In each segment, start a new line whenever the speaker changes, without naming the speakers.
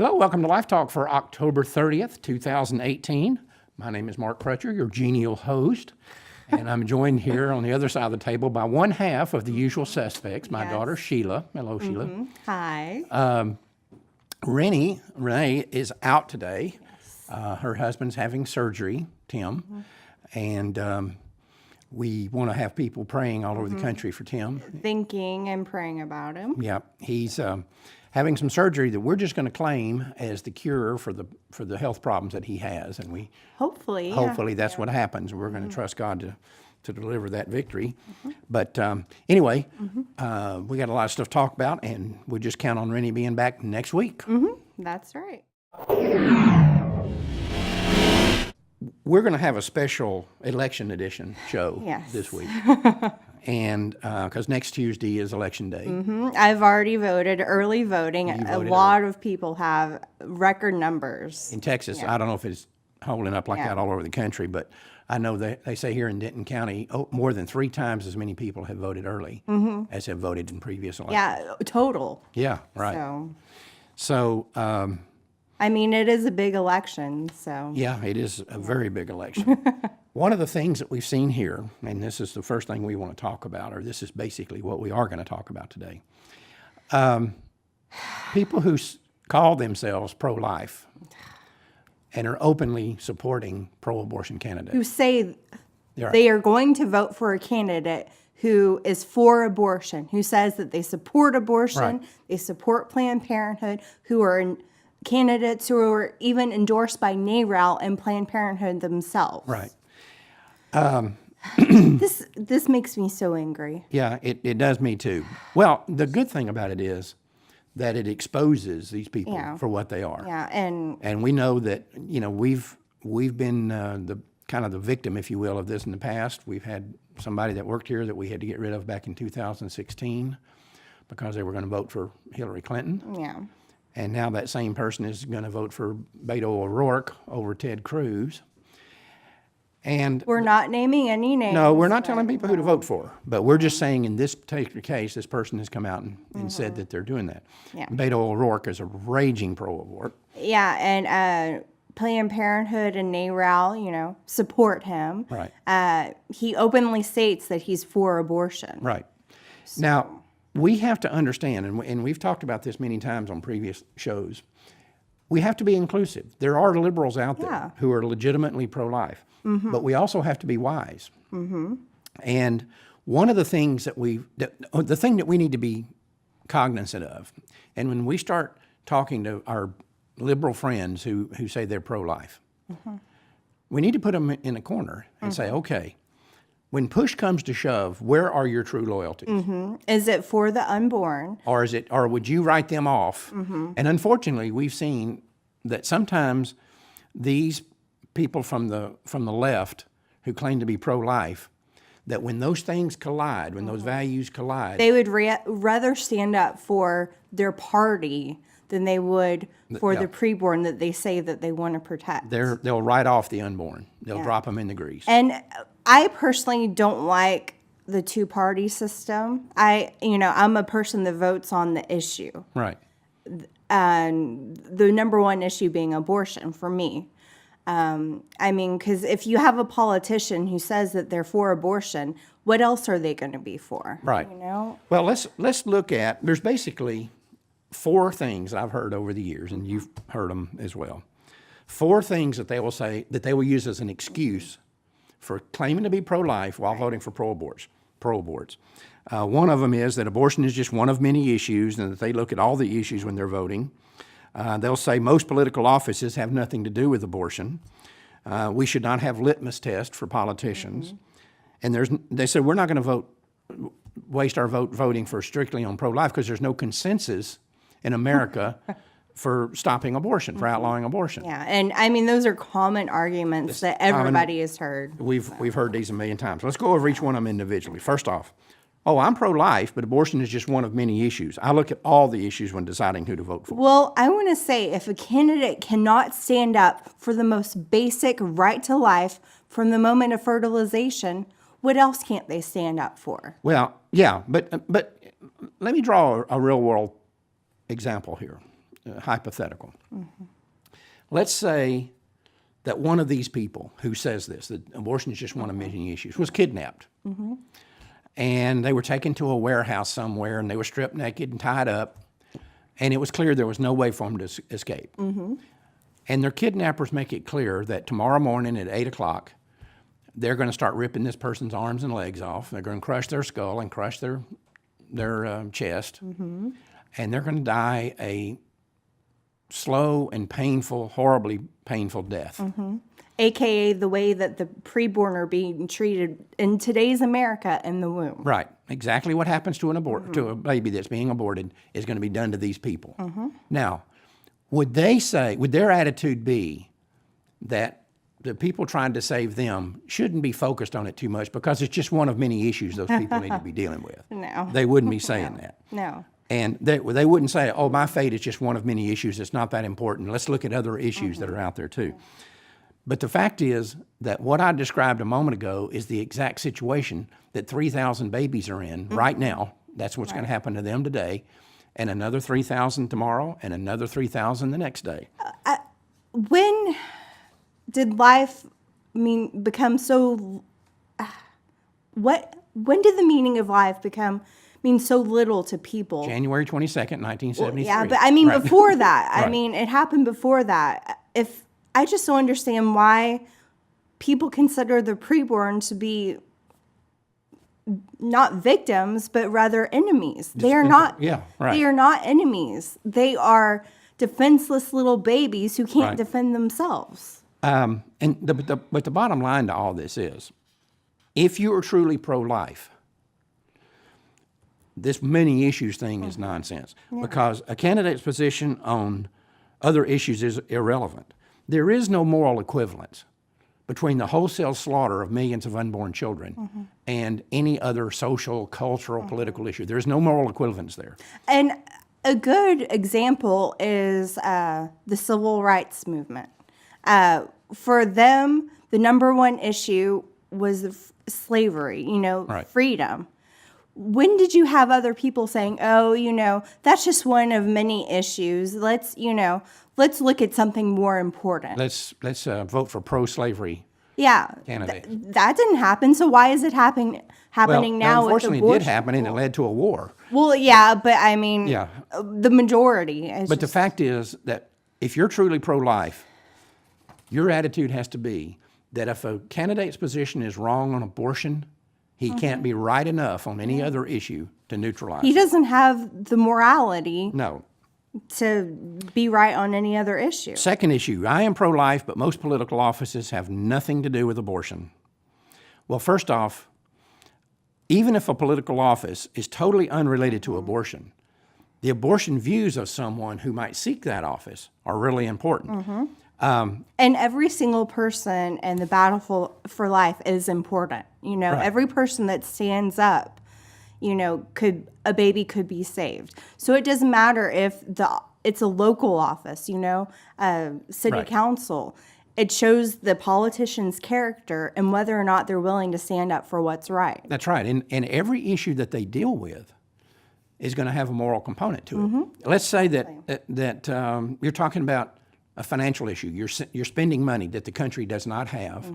Hello, welcome to Life Talk for October 30th, 2018. My name is Mark Crutcher, your genial host, and I'm joined here on the other side of the table by one half of the usual suspects, my daughter Sheila. Hello, Sheila.
Hi.
Renee is out today. Her husband's having surgery, Tim, and we want to have people praying all over the country for Tim.
Thinking and praying about him.
Yeah, he's having some surgery that we're just going to claim as the cure for the health problems that he has, and we
hopefully
that's what happens. We're going to trust God to deliver that victory. But anyway, we got a lot of stuff to talk about, and we just count on Rennie being back next week.
That's right.
We're going to have a special election edition show
Yes.
this week. And because next Tuesday is election day.
I've already voted, early voting. A lot of people have record numbers.
In Texas, I don't know if it's holding up like that all over the country, but I know that they say here in Denton County, more than 3 times as many people have voted early as have voted in previous elections.
Yeah, total.
Yeah, right. So
I mean, it is a big election, so.
yeah, it is a very big election. One of the things that we've seen here, and this is the first thing we want to talk about, or this is basically what we are going to talk about today, people who call themselves pro-life and are openly supporting pro-abortion candidates.
Who say they are going to vote for a candidate who is for abortion, who says that they support abortion, they support Planned Parenthood, who are candidates who are even endorsed by NARAL and Planned Parenthood themselves.
Right.
This makes me so angry.
Yeah, it does me too. Well, the good thing about it is that it exposes these people for what they are.
Yeah, and
we know that, you know, we've been the kind of the victim, if you will, of this in the past. We've had somebody that worked here that we had to get rid of back in 2016 because they were going to vote for Hillary Clinton.
yeah.
And now that same person is going to vote for Beto O'Rourke over Ted Cruz. And
We're not naming any names.
no, we're not telling people who to vote for, but we're just saying in this particular case, this person has come out and said that they're doing that.
Yeah.
Beto O'Rourke is a raging pro-abort.
Yeah, and Planned Parenthood and NARAL, you know, support him.
Right.
He openly states that he's for abortion.
Right. Now, we have to understand, and we've talked about this many times on previous shows, we have to be inclusive. There are liberals out there who are legitimately pro-life, but we also have to be wise. And one of the things the thing that we need to be cognizant of, and when we start talking to our liberal friends who say they're pro-life, we need to put them in a corner and say, okay, when push comes to shove, where are your true loyalties?
Is it for the unborn?
Or would you write them off? And unfortunately, we've seen that sometimes these people from the left who claim to be pro-life, that when those things collide, when those values collide,
They would rather stand up for their party than they would for the preborn that they say that they want to protect.
they'll write off the unborn. They'll drop them in the grease.
And I personally don't like the two-party system. I'm a person that votes on the issue.
Right.
And the number one issue being abortion for me. I mean, because if you have a politician who says that they're for abortion, what else are they going to be for?
Right.
You know?
Well, let's look at, there's basically 4 things I've heard over the years, and you've heard them as well. 4 things that they will say, that they will use as an excuse for claiming to be pro-life while voting for pro-aborts. One of them is that abortion is just one of many issues, and that they look at all the issues when they're voting. They'll say most political offices have nothing to do with abortion. We should not have litmus tests for politicians. And they said we're not going to waste our vote voting for strictly on pro-life because there's no consensus in America for stopping abortion, for outlawing abortion.
Yeah, and I mean, those are common arguments that everybody has heard.
We've heard these a million times. Let's go over each one of them individually. First off, I'm pro-life, but abortion is just one of many issues. I look at all the issues when deciding who to vote for.
Well, I want to say if a candidate cannot stand up for the most basic right to life from the moment of fertilization, what else can't they stand up for?
Well, yeah, but let me draw a real-world example here. hypothetical. Let's say that one of these people who says this, that abortion is just one of many issues, was kidnapped. And they were taken to a warehouse somewhere, and they were stripped naked and tied up, and it was clear there was no way for them to escape. And their kidnappers make it clear that tomorrow morning at 8 o'clock, they're going to start ripping this person's arms and legs off. They're going to crush their skull and crush their chest, and they're going to die a slow and painful, horribly painful death.
AKA the way that the preborn are being treated in today's America in the womb.
Right. Exactly what happens to to a baby that's being aborted is going to be done to these people. Now, would their attitude be that the people trying to save them shouldn't be focused on it too much because it's just one of many issues those people need to be dealing with?
No.
They wouldn't be saying that.
No.
And they wouldn't say, oh, my fate is just one of many issues. It's not that important. Let's look at other issues that are out there too. But the fact is that what I described a moment ago is the exact situation that 3,000 babies are in right now. That's what's going to happen to them today, and another 3,000 tomorrow, and another 3,000 the next day.
When did life become so? When did the meaning of life mean so little to people?
January 22nd, 1973.
Yeah, but before that, it happened before that. If I just don't understand why people consider the preborn to be not victims, but rather enemies. They are not.
Yeah, right.
They are not enemies. They are defenseless little babies who can't defend themselves.
But the bottom line to all this is, if you are truly pro-life, this many issues thing is nonsense because a candidate's position on other issues is irrelevant. There is no moral equivalence between the wholesale slaughter of millions of unborn children and any other social, cultural, political issue. There's no moral equivalence there.
And a good example is the civil rights movement. For them, the number one issue was slavery, freedom. When did you have other people saying, oh, that's just one of many issues. Let's look at something more important.
Let's vote for pro-slavery candidates.
That didn't happen. So why is it happening now with abortion?
Unfortunately, it did happen, and it led to a war.
Well, yeah, but the majority.
But the fact is that if you're truly pro-life, your attitude has to be that if a candidate's position is wrong on abortion, he can't be right enough on any other issue to neutralize
He
it.
doesn't have the morality
No.
to be right on any other issue.
Second issue, I am pro-life, but most political offices have nothing to do with abortion. Well, first off, even if a political office is totally unrelated to abortion, the abortion views of someone who might seek that office are really important.
And every single person in the battle for life is important. Every person that stands up, a baby could be saved. So it doesn't matter if it's a local office, city council. It shows the politician's character and whether or not they're willing to stand up for what's right.
That's right. And every issue that they deal with is going to have a moral component to it. Let's say that you're talking about a financial issue. You're spending money that the country does not have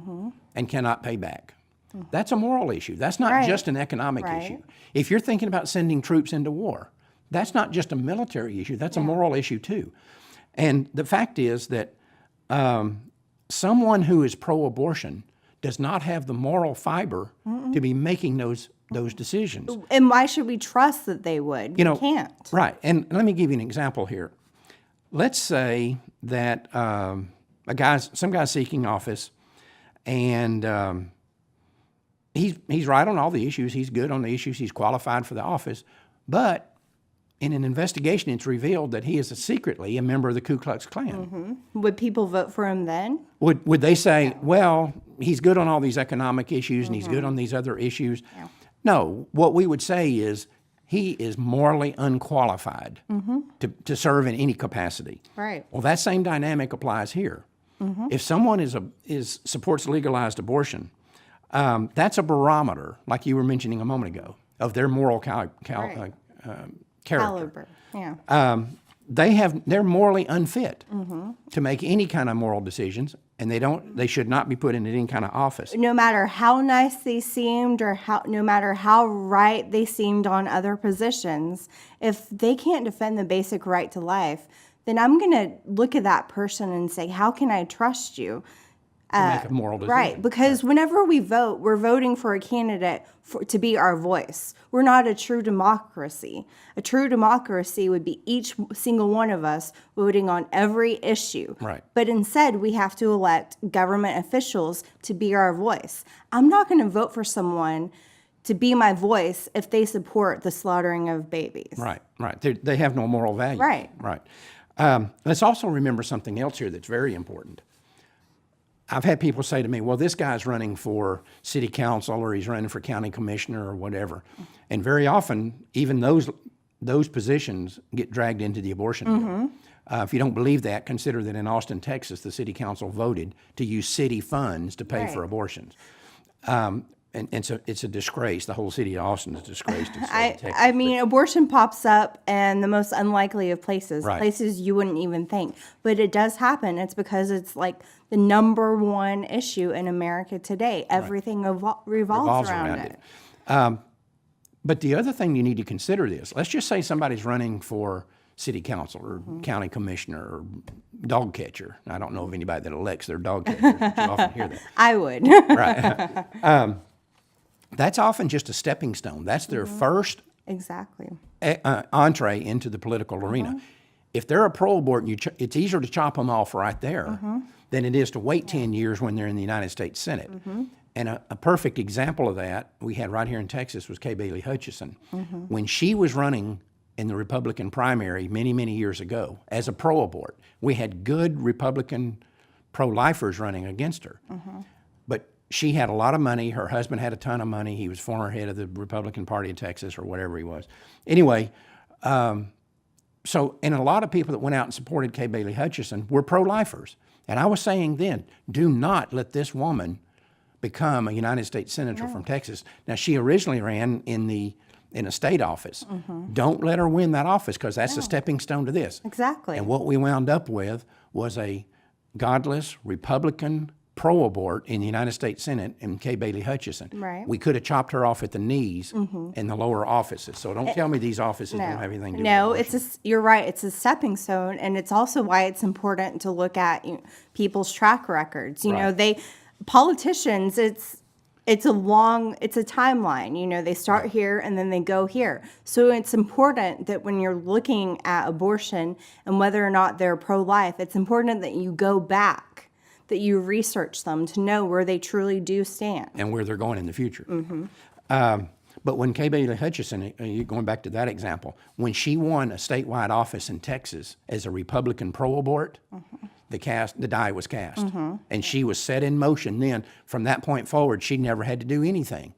and cannot pay back. That's a moral issue. That's not just an economic issue. If you're thinking about sending troops into war, that's not just a military issue. That's a moral issue too. And the fact is that someone who is pro-abortion does not have the moral fiber to be making those decisions.
And why should we trust that they would? You can't.
Right. And let me give you an example here. Let's say that some guy's seeking office, and he's right on all the issues. He's good on the issues. He's qualified for the office. But in an investigation, it's revealed that he is secretly a member of the Ku Klux Klan.
Would people vote for him then?
Would they say, well, he's good on all these economic issues and he's good on these other issues? Yeah. No. What we would say is he is morally unqualified to serve in any capacity.
Right.
Well, that same dynamic applies here. If someone supports legalized abortion, that's a barometer, like you were mentioning a moment ago, of their moral character.
Caliber. Yeah.
they're morally unfit to make any kind of moral decisions, and they should not be put in any kind of office.
No matter how nice they seemed or no matter how right they seemed on other positions, if they can't defend the basic right to life, then I'm going to look at that person and say, how can I trust you?
To make a moral decision.
Right, because whenever we vote, we're voting for a candidate to be our voice. We're not a true democracy. A true democracy would be each single one of us voting on every issue.
Right.
But instead, we have to elect government officials to be our voice. I'm not going to vote for someone to be my voice if they support the slaughtering of babies.
Right. They have no moral value.
Right.
Let's also remember something else here that's very important. I've had people say to me, well, this guy's running for city council or he's running for county commissioner or whatever. And very often, even those positions get dragged into the abortion bill. If you don't believe that, consider that in Austin, Texas, the city council voted to use city funds to pay for abortions. And so it's a disgrace. The whole city of Austin is disgraced.
I mean, abortion pops up in the most unlikely of places,
Right.
places you wouldn't even think. But it does happen. It's because it's like the number one issue in America today. Everything revolves around it.
But the other thing you need to consider is, let's just say somebody's running for city council or county commissioner or dog catcher. I don't know of anybody that elects their dog catchers, but you often hear that.
I would.
Right. That's often just a stepping stone. That's their first
Exactly.
entree into the political arena. If they're a pro-abortion, it's easier to chop them off right there than it is to wait 10 years when they're in the United States Senate. And a perfect example of that we had right here in Texas was Kay Bailey Hutchison. When she was running in the Republican primary many, many years ago as a pro-abort, we had good Republican pro-lifers running against her. But she had a lot of money. Her husband had a ton of money. He was former head of the Republican Party of Texas or whatever he was. Anyway, and a lot of people that went out and supported Kay Bailey Hutchison were pro-lifers. And I was saying then, do not let this woman become a United States Senator from Texas. Now, she originally ran in a state office. Don't let her win that office, because that's a stepping stone to this.
Exactly.
And what we wound up with was a godless Republican pro-abort in the United States Senate in Kay Bailey Hutchison.
Right.
We could have chopped her off at the knees in the lower offices. So don't tell me these offices don't have anything to do with abortion.
You're right. It's a stepping stone, and it's also why it's important to look at people's track records. Politicians, it's a timeline. They start here and then they go here. So it's important that when you're looking at abortion and whether or not they're pro-life, it's important that you go back, that you research them to know where they truly do stand.
And where they're going in the future. But when Kay Bailey Hutchison, going back to that example, when she won a statewide office in Texas as a Republican pro-abort, the die was cast. And she was set in motion then. From that point forward, she never had to do anything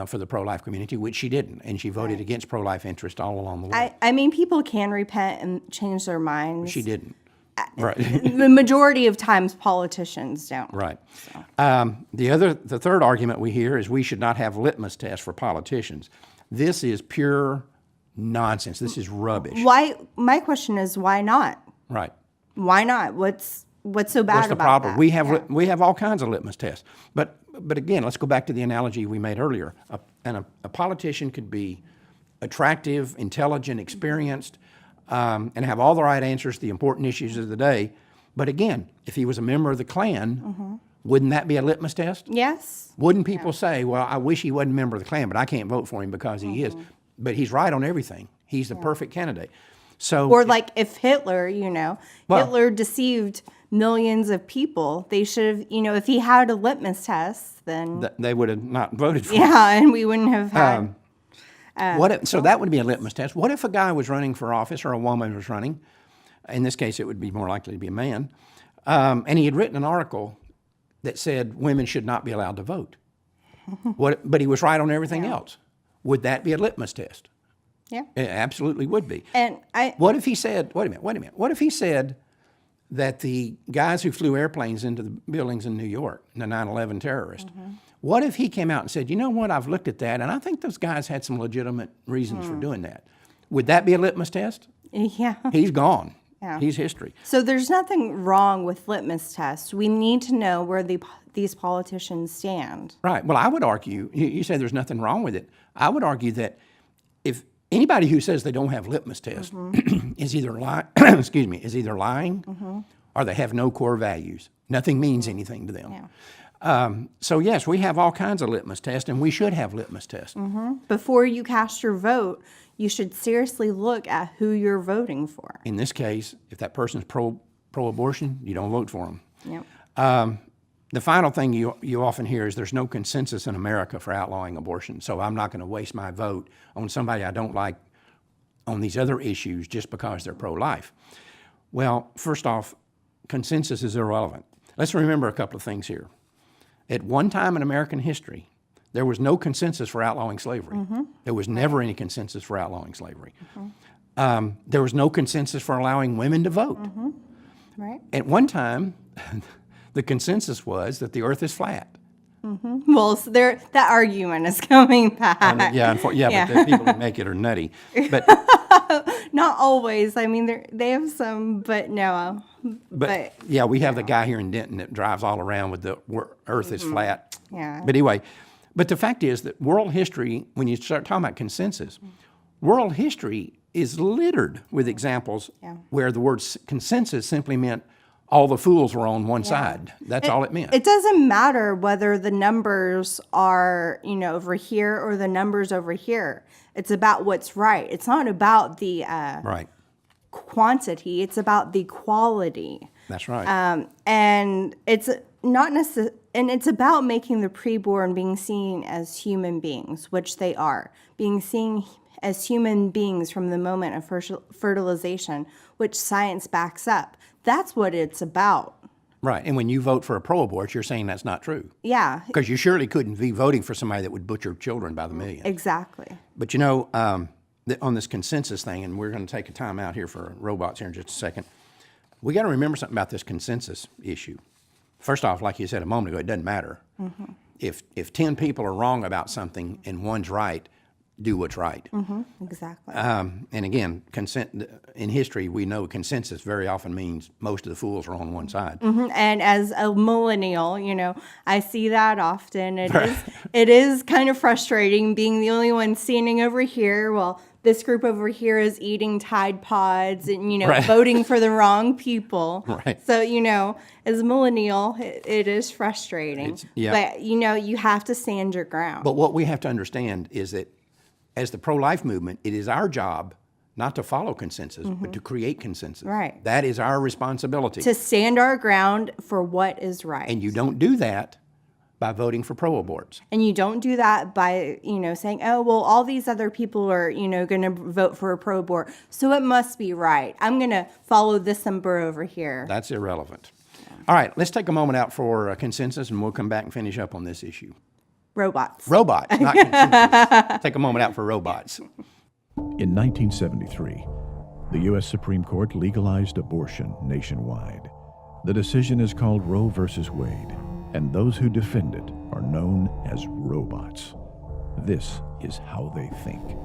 for the pro-life community, which she didn't. And she voted against pro-life interest all along the way.
I mean, people can repent and change their minds.
She didn't. Right.
The majority of times politicians don't.
Right. The third argument we hear is we should not have litmus tests for politicians. This is pure nonsense. This is rubbish.
Why? My question is, why not?
Right.
Why not? What's so bad
What's the
about
problem?
that?
We have all kinds of litmus tests. But again, let's go back to the analogy we made earlier. A politician could be attractive, intelligent, experienced, and have all the right answers to the important issues of the day. But again, if he was a member of the Klan, wouldn't that be a litmus test?
Yes.
Wouldn't people say, well, I wish he wasn't a member of the Klan, but I can't vote for him because he is. But he's right on everything. He's the perfect candidate. So,
Or like if Hitler, Hitler deceived millions of people, they should have, if he had a litmus test, then
they would have not voted for him.
yeah, and we wouldn't have had.
So that would be a litmus test. What if a guy was running for office or a woman was running? In this case, it would be more likely to be a man. And he had written an article that said women should not be allowed to vote. But he was right on everything else. Would that be a litmus test?
Yeah.
It absolutely would be.
And
What if he said, wait a minute. What if he said that the guys who flew airplanes into the buildings in New York, the 9/11 terrorists, what if he came out and said, you know what, I've looked at that, and I think those guys had some legitimate reasons for doing that. Would that be a litmus test?
Yeah.
He's gone.
Yeah.
He's history.
So there's nothing wrong with litmus tests. We need to know where these politicians stand.
Right. Well, I would argue, you say there's nothing wrong with it. I would argue that if anybody who says they don't have litmus tests is either is either lying or they have no core values. Nothing means anything to them.
Yeah.
So yes, we have all kinds of litmus tests, and we should have litmus tests.
Before you cast your vote, you should seriously look at who you're voting for.
In this case, if that person's pro-abortion, you don't vote for them.
Yep.
The final thing you often hear is there's no consensus in America for outlawing abortion, so I'm not going to waste my vote on somebody I don't like on these other issues just because they're pro-life. Well, first off, consensus is irrelevant. Let's remember a couple of things here. At one time in American history, there was no consensus for outlawing slavery. There was never any consensus for outlawing slavery. There was no consensus for allowing women to vote.
Right.
At one time, the consensus was that the earth is flat.
Well, so that argument is coming back.
But the people who make it are nutty. But
Not always. I mean, they have some, but no.
But yeah, we have the guy here in Denton that drives all around with the earth is flat.
Yeah.
But anyway, but the fact is that world history, when you start talking about consensus, world history is littered with examples where the word consensus simply meant all the fools were on one side. That's all it meant.
It doesn't matter whether the numbers are, over here or the numbers over here. It's about what's right. It's not about the quantity. It's about the quality.
That's right.
And it's not necessarily, and it's about making the preborn being seen as human beings, which they are, being seen as human beings from the moment of fertilization, which science backs up. That's what it's about.
Right. And when you vote for a pro-abort, you're saying that's not true.
Yeah.
Because you surely couldn't be voting for somebody that would butcher children by the million.
Exactly.
But on this consensus thing, and we're going to take a time out here for RoeBots here in just a second, we got to remember something about this consensus issue. First off, like you said a moment ago, it doesn't matter. If 10 people are wrong about something and one's right, do what's right.
Exactly.
And again, in history, we know consensus very often means most of the fools are on one side.
And as a millennial, I see that often. It is kind of frustrating being the only one standing over here while this group over here is eating Tide Pods and, voting for the wrong people.
Right.
So, as a millennial, it is frustrating. But, you have to stand your ground.
But what we have to understand is that as the pro-life movement, it is our job not to follow consensus, but to create consensus.
Right.
That is our responsibility.
To stand our ground for what is right.
And you don't do that by voting for pro-aborts.
And you don't do that by, saying, oh, well, all these other people are, going to vote for a pro-abort, so it must be right. I'm going to follow this number over here.
That's irrelevant. Yeah. All right, let's take a moment out for consensus, and we'll come back and finish up on this issue.
RoeBots.
RoeBots, not consensus. Take a moment out for RoeBots.
In 1973, the U.S. Supreme Court legalized abortion nationwide. The decision is called Roe versus Wade, and those who defend it are known as RoeBots. This is how they think.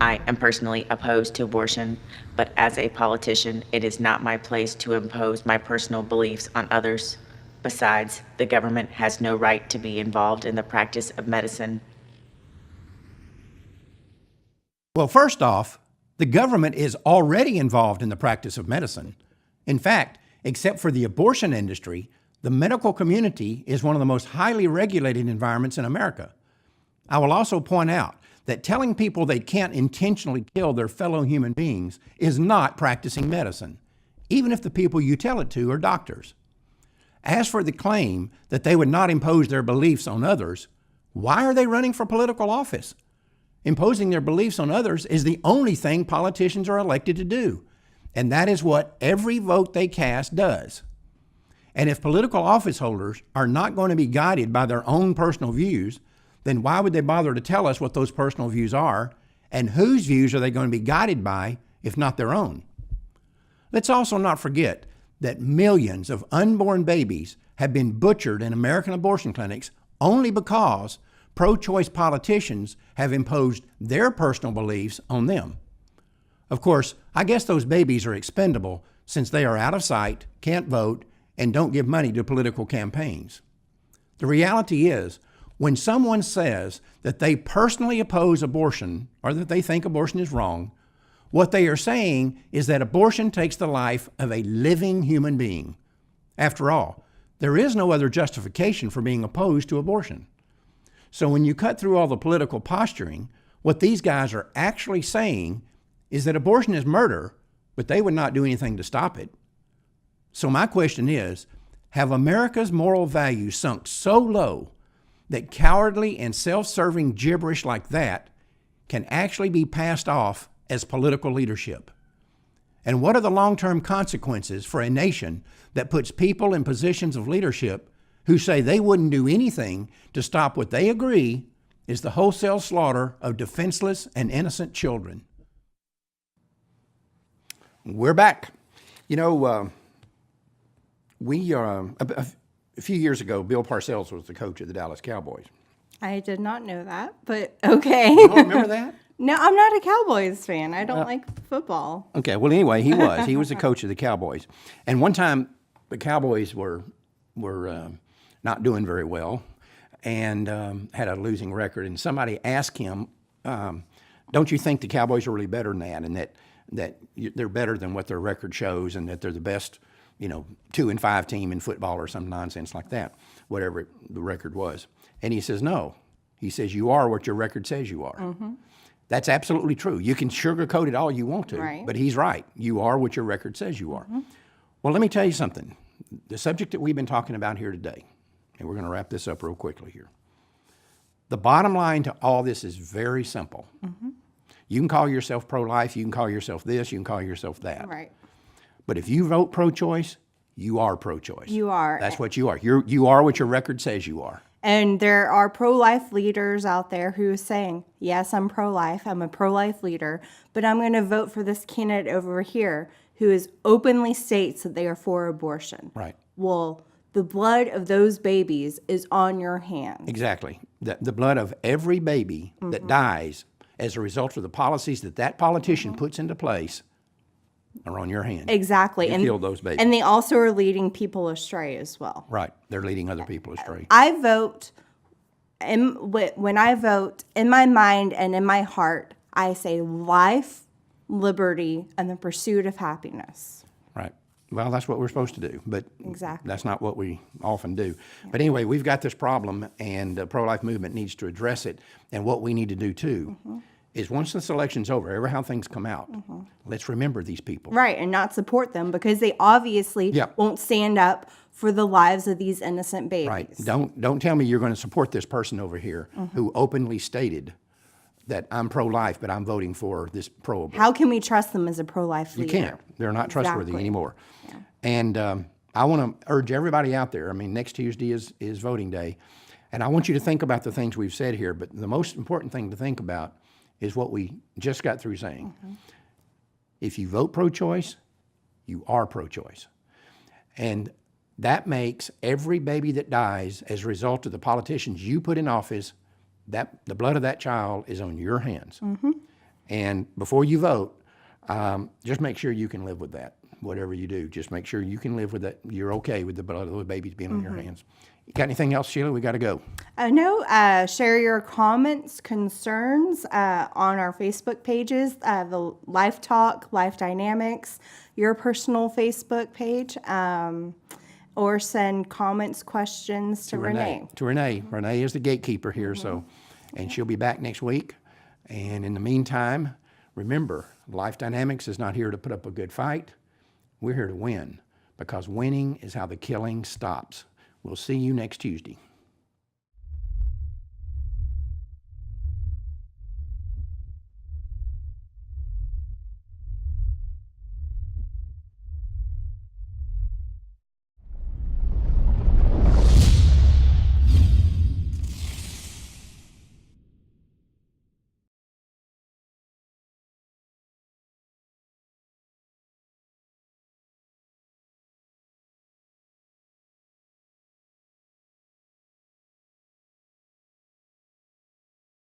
I am personally opposed to abortion, but as a politician, it is not my place to impose my personal beliefs on others. Besides, the government has no right to be involved in the practice of medicine.
Well, first off, the government is already involved in the practice of medicine. In fact, except for the abortion industry, the medical community is one of the most highly regulated environments in America. I will also point out that telling people they can't intentionally kill their fellow human beings is not practicing medicine, even if the people you tell it to are doctors. As for the claim that they would not impose their beliefs on others, why are they running for political office? Imposing their beliefs on others is the only thing politicians are elected to do, and that is what every vote they cast does. And if political office holders are not going to be guided by their own personal views, then why would they bother to tell us what those personal views are, and whose views are they going to be guided by, if not their own? Let's also not forget that millions of unborn babies have been butchered in American abortion clinics only because pro-choice politicians have imposed their personal beliefs on them. Of course, I guess those babies are expendable since they are out of sight, can't vote, and don't give money to political campaigns. The reality is, when someone says that they personally oppose abortion or that they think abortion is wrong, what they are saying is that abortion takes the life of a living human being. After all, there is no other justification for being opposed to abortion. So when you cut through all the political posturing, what these guys are actually saying is that abortion is murder, but they would not do anything to stop it. So my question is, have America's moral values sunk so low that cowardly and self-serving gibberish like that can actually be passed off as political leadership? And what are the long-term consequences for a nation that puts people in positions of leadership who say they wouldn't do anything to stop what they agree is the wholesale slaughter of defenseless and innocent children? We're back. You know, a few years ago, Bill Parcells was the coach of the Dallas Cowboys.
I did not know that, but okay.
You don't remember that?
No, I'm not a Cowboys fan. I don't like football.
Okay, well, anyway, he was. He was the coach of the Cowboys. And one time, the Cowboys were not doing very well and had a losing record. And somebody asked him, don't you think the Cowboys are really better than that, and that they're better than what their record shows, and that they're the best, 2-5 team in football or some nonsense like that, whatever the record was? And he says, no. He says, you are what your record says you are. Mm-hmm. That's absolutely true. You can sugarcoat it all you want to,
right,
but he's right. You are what your record says you are. Mm-hmm. Well, let me tell you something. The subject that we've been talking about here today, and we're going to wrap this up real quickly here. The bottom line to all this is very simple. Mm-hmm. You can call yourself pro-life, you can call yourself this, you can call yourself that.
Right.
But if you vote pro-choice, you are pro-choice.
You are.
That's what you are. You are what your record says you are.
And there are pro-life leaders out there who are saying, yes, I'm pro-life, I'm a pro-life leader, but I'm going to vote for this candidate over here who openly states that they are for abortion.
Right.
Well, the blood of those babies is on your hands.
Exactly. The blood of every baby mm-hmm. that dies as a result of the policies that politician mm-hmm. puts into place are on your hands.
Exactly.
You killed those babies.
And they also are leading people astray as well.
Right. They're leading other people astray.
I vote, when I vote, in my mind and in my heart, I say life, liberty, and the pursuit of happiness.
Right. Well, that's what we're supposed to do, but
exactly.
That's not what we often do. Yeah. But anyway, we've got this problem, and the pro-life movement needs to address it. And what we need to do, too, mm-hmm. is once this election's over, ever how things come out, mm-hmm. let's remember these people.
Right, and not support them because they obviously won't stand up for the lives of these innocent babies.
Right. Don't tell me you're going to support this person over here mm-hmm. who openly stated that I'm pro-life, but I'm voting for this pro-abortion.
How can we trust them as a pro-life leader?
You can't. They're not trustworthy anymore. Yeah. And I want to urge everybody out there, next Tuesday is voting day, and I want you to think about the things we've said here, but the most important thing to think about is what we just got through saying. Mm-hmm. If you vote pro-choice, you are pro-choice. And that makes every baby that dies as a result of the politicians you put in office, that the blood of that child is on your hands. Mm-hmm. And before you vote, just make sure you can live with that. Whatever you do, just make sure you can live with that. You're okay with the blood of those babies being on your hands. You got anything else, Sheila? We got to go.
No, share your comments, concerns on our Facebook pages, the Life Talk, Life Dynamics, your personal Facebook page, or send comments, questions to Renee.
To Renee. Renee is the gatekeeper here, mm-hmm. And she'll be back next week. And in the meantime, remember, Life Dynamics is not here to put up a good fight. We're here to win, because winning is how the killing stops. We'll see you next Tuesday.